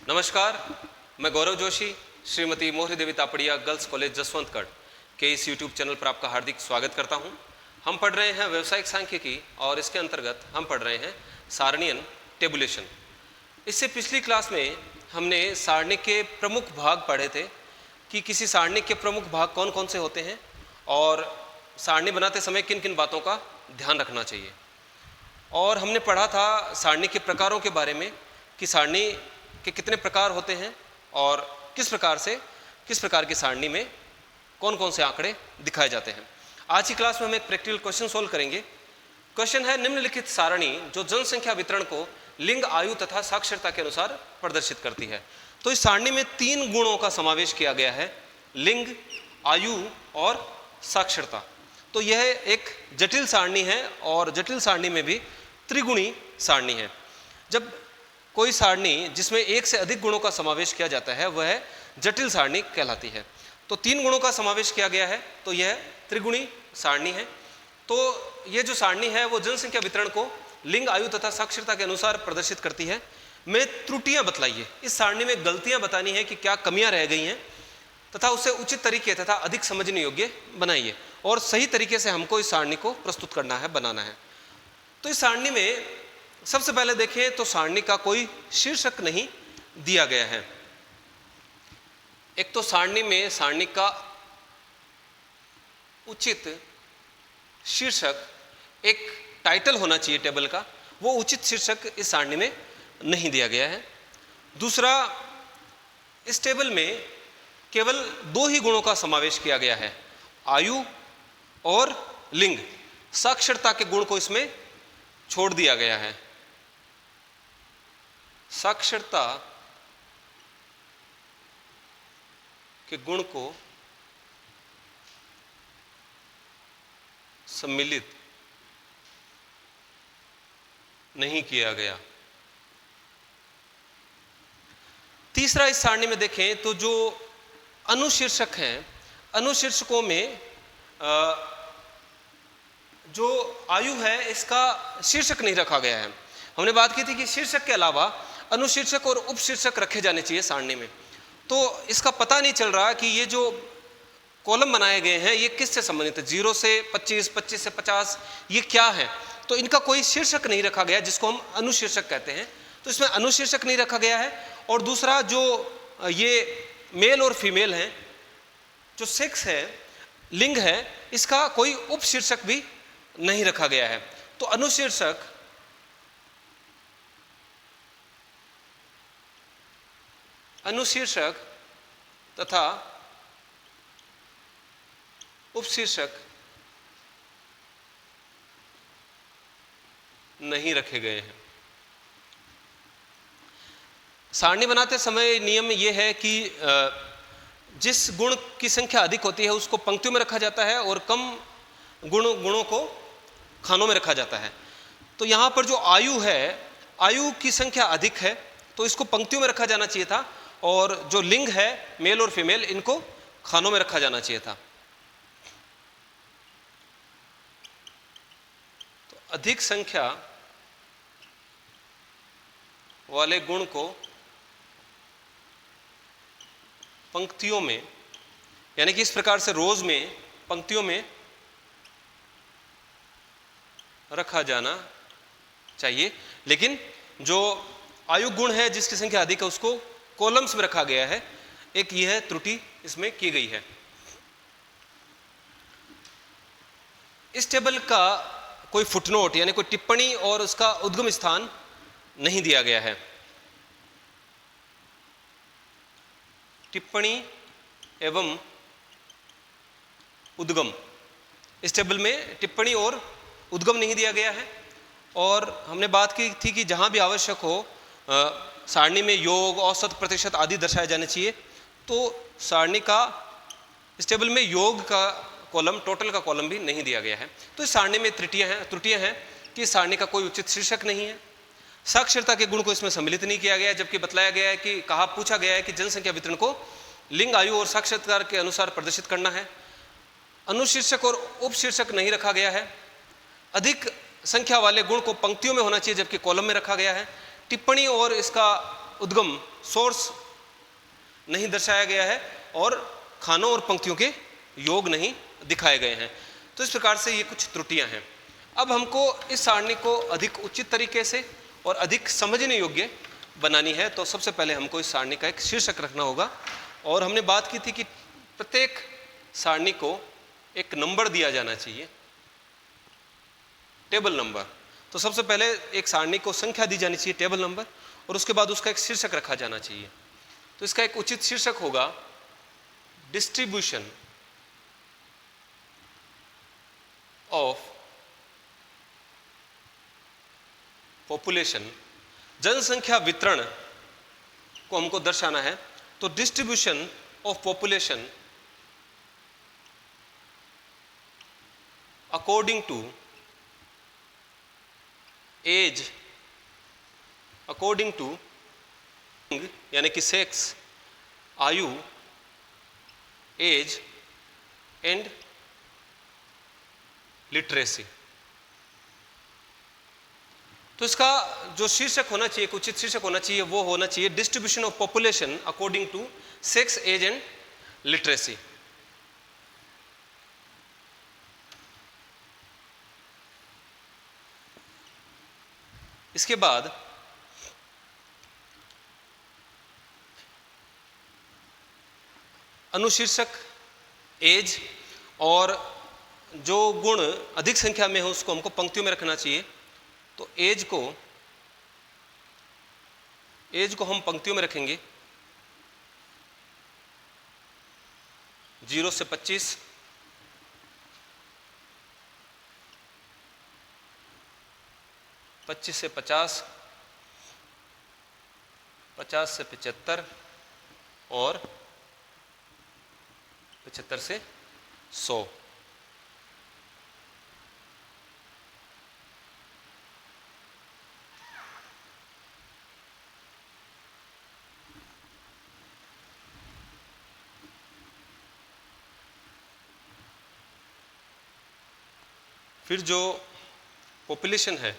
नमस्कार, मैं गौरव जोशी, श्रीमती मोहरी देवी तापड़िया गर्ल्स कॉलेज जसवंतगढ़ के इस YouTube चैनल पर आपका हार्दिक स्वागत करता हूं। हम पढ़ रहे हैं व्यावसायिक सांख्यिकी और इसके अंतर्गत हम पढ़ रहे हैं सारणियन टेबुलेशन। इससे पिछली क्लास में हमने सारणी के प्रमुख भाग पढ़े थे कि किसी सारणी के प्रमुख भाग कौन कौन से होते हैं और सारणी बनाते समय किन किन बातों का ध्यान रखना चाहिए। और हमने पढ़ा था सारणी के प्रकारों के बारे में कि सारणी के कितने प्रकार होते हैं और किस प्रकार की सारणी में कौन कौन से आंकड़े दिखाए जाते हैं। आज की क्लास में हम एक प्रैक्टिकल क्वेश्चन सोल्व करेंगे। क्वेश्चन है, निम्नलिखित सारणी जो जनसंख्या वितरण को लिंग, आयु तथा साक्षरता के अनुसार प्रदर्शित करती है। तो इस सारणी में 3 गुणों का समावेश किया गया है, लिंग, आयु और साक्षरता। तो यह एक जटिल सारणी है और जटिल सारणी में भी त्रिगुणी सारणी है। जब कोई सारणी जिसमें एक से अधिक गुणों का समावेश किया जाता है वह जटिल सारणी कहलाती है। तो 3 गुणों का समावेश किया गया है तो यह त्रिगुणी सारणी है। तो यह जो सारणी है वो जनसंख्या वितरण को लिंग, आयु तथा साक्षरता के अनुसार प्रदर्शित करती है। में त्रुटियां बतलाइए, इस सारणी में गलतियां बतानी है कि क्या कमियां रह गई हैं तथा उसे उचित तरीके तथा अधिक समझने योग्य बनाइए और सही तरीके से हमको इस सारणी को प्रस्तुत करना है, बनाना है। तो इस सारणी में सबसे पहले देखें तो सारणी का कोई शीर्षक नहीं दिया गया है। एक तो सारणी में सारणी का उचित शीर्षक, एक टाइटल होना चाहिए टेबल का, वो उचित शीर्षक इस सारणी में नहीं दिया गया है। दूसरा, इस टेबल में केवल 2 ही गुणों का समावेश किया गया है, आयु और लिंग। साक्षरता के गुण को इसमें छोड़ दिया गया है। साक्षरता के गुण को सम्मिलित नहीं किया गया। तीसरा, इस सारणी में देखें तो जो अनुशीर्षक हैं, अनुशीर्षकों में जो आयु है इसका शीर्षक नहीं रखा गया है। हमने बात की थी कि शीर्षक के अलावा अनुशीर्षक और उपशीर्षक रखे जाने चाहिए सारणी में। तो इसका पता नहीं चल रहा कि ये जो कॉलम बनाए गए हैं ये किससे संबंधित है, 0 से 25, 25 से 50, ये क्या है। तो इनका कोई शीर्षक नहीं रखा गया जिसको हम अनुशीर्षक कहते हैं। तो इसमें अनुशीर्षक नहीं रखा गया है। और दूसरा, जो ये मेल और फीमेल हैं, जो सेक्स है, लिंग है, इसका कोई उपशीर्षक भी नहीं रखा गया है। तो अनुशीर्षक तथा उपशीर्षक नहीं रखे गए हैं। सारणी बनाते समय नियम यह है कि जिस गुण की संख्या अधिक होती है उसको पंक्तियों में रखा जाता है और कम गुणों को खानों में रखा जाता है। तो यहाँ पर जो आयु है, आयु की संख्या अधिक है तो इसको पंक्तियों में रखा जाना चाहिए था, और जो लिंग है, मेल और फीमेल, इनको खानों में रखा जाना चाहिए था। तो अधिक संख्या वाले गुण को पंक्तियों में, यानी कि इस प्रकार से रोज में पंक्तियों में रखा जाना चाहिए। लेकिन जो आयु गुण है जिसकी संख्या अधिक है उसको कॉलम्स में रखा गया है। एक यह त्रुटि इसमें की गई है। इस टेबल का कोई फुटनोट यानी कोई टिप्पणी और उसका उद्गम स्थान नहीं दिया गया है। टिप्पणी एवं उद्गम, इस टेबल में टिप्पणी और उद्गम नहीं दिया गया है। और हमने बात की थी कि जहां भी आवश्यक हो सारणी में योग, औसत, प्रतिशत आदि दर्शाए जाने चाहिए। तो सारणी का, इस टेबल में योग का कॉलम, टोटल का कॉलम भी नहीं दिया गया है। तो इस सारणी में त्रुटियां हैं कि इस सारणी का कोई उचित शीर्षक नहीं है। साक्षरता के गुण को इसमें सम्मिलित नहीं किया गया, जबकि बतलाया गया है कि पूछा गया है कि जनसंख्या वितरण को लिंग, आयु और साक्षरता के अनुसार प्रदर्शित करना है। अनुशीर्षक और उपशीर्षक नहीं रखा गया है। अधिक संख्या वाले गुण को पंक्तियों में होना चाहिए जबकि कॉलम में रखा गया है। टिप्पणी और इसका उद्गम सोर्स नहीं दर्शाया गया है और खानों और पंक्तियों के योग नहीं दिखाए गए हैं। तो इस प्रकार से ये कुछ त्रुटियां हैं। अब हमको इस सारणी को अधिक उचित तरीके से और अधिक समझने योग्य बनानी है, तो सबसे पहले हमको इस सारणी का एक शीर्षक रखना होगा। और हमने बात की थी कि प्रत्येक सारणी को एक नंबर दिया जाना चाहिए, टेबल नंबर। तो सबसे पहले एक सारणी को संख्या दी जानी चाहिए, टेबल नंबर, और उसके बाद उसका एक शीर्षक रखा जाना चाहिए। तो इसका एक उचित शीर्षक होगा डिस्ट्रीब्यूशन ऑफ पॉपुलेशन, जनसंख्या वितरण को हमको दर्शाना है। तो distribution of population according to age, according to यानी कि सेक्स, आयु, एज एंड लिटरेसी। तो इसका जो शीर्षक होना चाहिए, उचित शीर्षक होना चाहिए, वो होना चाहिए distribution of population according to sex, age and literacy. इसके बाद अनुशीर्षक एज, और जो गुण अधिक संख्या में हो उसको हमको पंक्तियों में रखना चाहिए। तो एज को हम पंक्तियों में रखेंगे 0 से 25, 25 से 50, 50 से 75 और 75 से 100। फिर जो पॉपुलेशन है,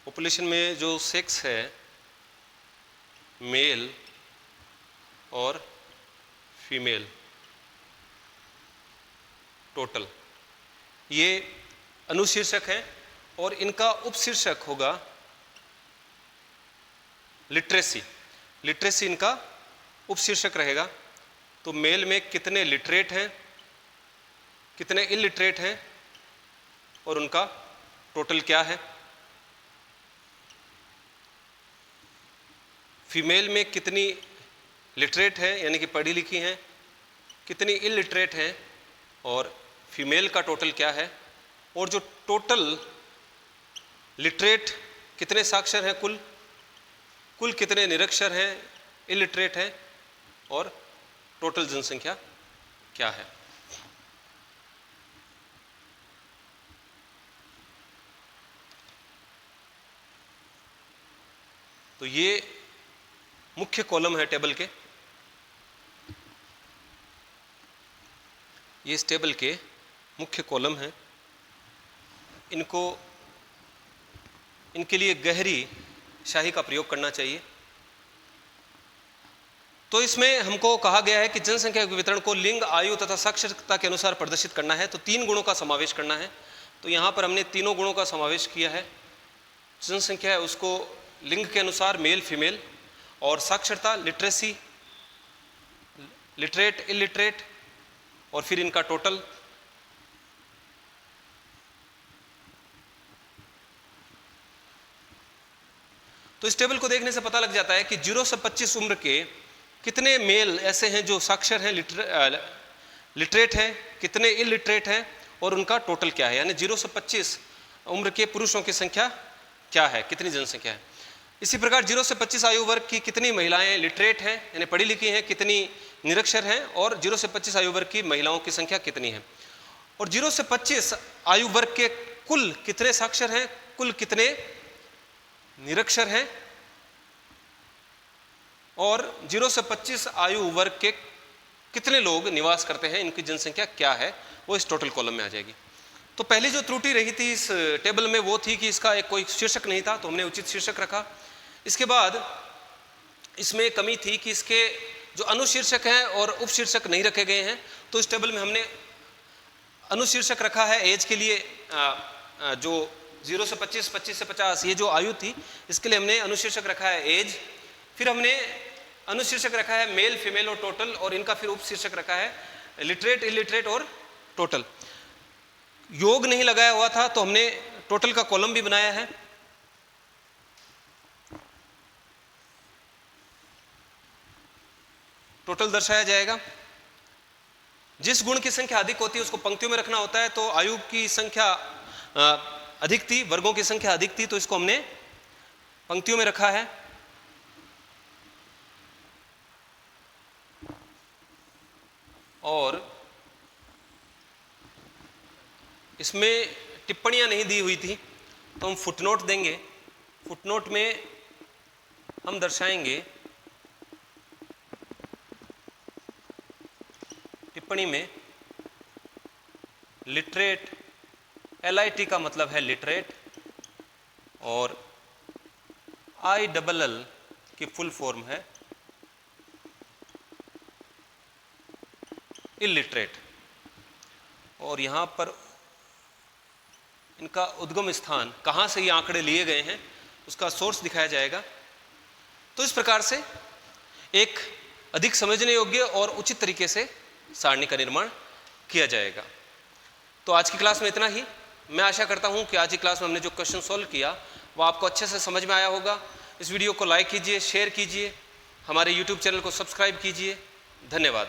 पॉपुलेशन में जो सेक्स है, मेल और फीमेल टोटल, ये अनुशीर्षक है। और इनका उपशीर्षक होगा लिटरेसी। लिटरेसी इनका उपशीर्षक रहेगा। तो मेल में कितने लिटरेट हैं, कितने इलिटरेट हैं और उनका टोटल क्या है। फीमेल में कितनी लिटरेट है यानी कि पढ़ी लिखी हैं, कितनी इलिटरेट हैं और फीमेल का टोटल क्या है। और जो टोटल लिटरेट कितने साक्षर हैं, कुल कितने निरक्षर हैं, इलिटरेट हैं, और टोटल जनसंख्या क्या है। तो ये मुख्य कॉलम है टेबल के, ये इस टेबल के मुख्य कॉलम हैं। इनके लिए गहरी शाही का प्रयोग करना चाहिए। तो इसमें हमको कहा गया है कि जनसंख्या के वितरण को लिंग, आयु तथा साक्षरता के अनुसार प्रदर्शित करना है। तो 3 गुणों का समावेश करना है। तो यहाँ पर हमने तीनों गुणों का समावेश किया है। जनसंख्या है उसको लिंग के अनुसार मेल फीमेल, और साक्षरता लिटरेसी, लिटरेट इलिटरेट, और फिर इनका टोटल। तो इस टेबल को देखने से पता लग जाता है कि 0 से 25 उम्र के कितने मेल ऐसे हैं जो साक्षर हैं, लिटरेट हैं, कितने इलिटरेट हैं, और उनका टोटल क्या है। यानी 0 से 25 उम्र के पुरुषों की संख्या क्या है, कितनी जनसंख्या है। इसी प्रकार 0 से 25 आयु वर्ग की कितनी महिलाएं लिटरेट हैं यानी पढ़ी लिखी हैं, कितनी निरक्षर हैं, और 0 से 25 आयु वर्ग की महिलाओं की संख्या कितनी है। और 0 से 25 आयु वर्ग के कुल कितने साक्षर हैं, कुल कितने निरक्षर हैं, और 0 से 25 आयु वर्ग के कितने लोग निवास करते हैं, इनकी जनसंख्या क्या है, वो इस टोटल कॉलम में आ जाएगी। तो पहली जो त्रुटि रही थी इस टेबल में वो थी कि इसका एक कोई शीर्षक नहीं था, तो हमने उचित शीर्षक रखा। इसके बाद इसमें कमी थी कि इसके जो अनुशीर्षक हैं और उपशीर्षक नहीं रखे गए हैं, तो इस टेबल में हमने अनुशीर्षक रखा है एज के लिए, जो 0 से 25, 25 से 50 ये जो आयु थी, इसके लिए हमने अनुशीर्षक रखा है एज। फिर हमने अनुशीर्षक रखा है मेल, फीमेल और टोटल, और इनका फिर उपशीर्षक रखा है लिटरेट, इलिटरेट और टोटल। योग नहीं लगाया हुआ था तो हमने टोटल का कॉलम भी बनाया है। टोटल दर्शाया जाएगा। जिस गुण की संख्या अधिक होती है उसको पंक्तियों में रखना होता है, तो आयु की संख्या अधिक थी, वर्गों की संख्या अधिक थी, तो इसको हमने पंक्तियों में रखा है। और इसमें टिप्पणियां नहीं दी हुई थी तो हम फुटनोट देंगे। फुटनोट में हम दर्शाएंगे, टिप्पणी में लिटरेट, LIT का मतलब है लिटरेट, और ILL की फुल फॉर्म है इलिटरेट। और यहाँ पर इनका उद्गम स्थान, कहाँ से ये आंकड़े लिए गए हैं, उसका सोर्स दिखाया जाएगा। तो इस प्रकार से एक अधिक समझने योग्य और उचित तरीके से सारणी का निर्माण किया जाएगा। तो आज की क्लास में इतना ही। मैं आशा करता हूँ कि आज की क्लास में हमने जो क्वेश्चन सॉल्व किया वो आपको अच्छे से समझ में आया होगा। इस वीडियो को लाइक कीजिए, शेयर कीजिए, हमारे YouTube चैनल को सब्सक्राइब कीजिए। धन्यवाद।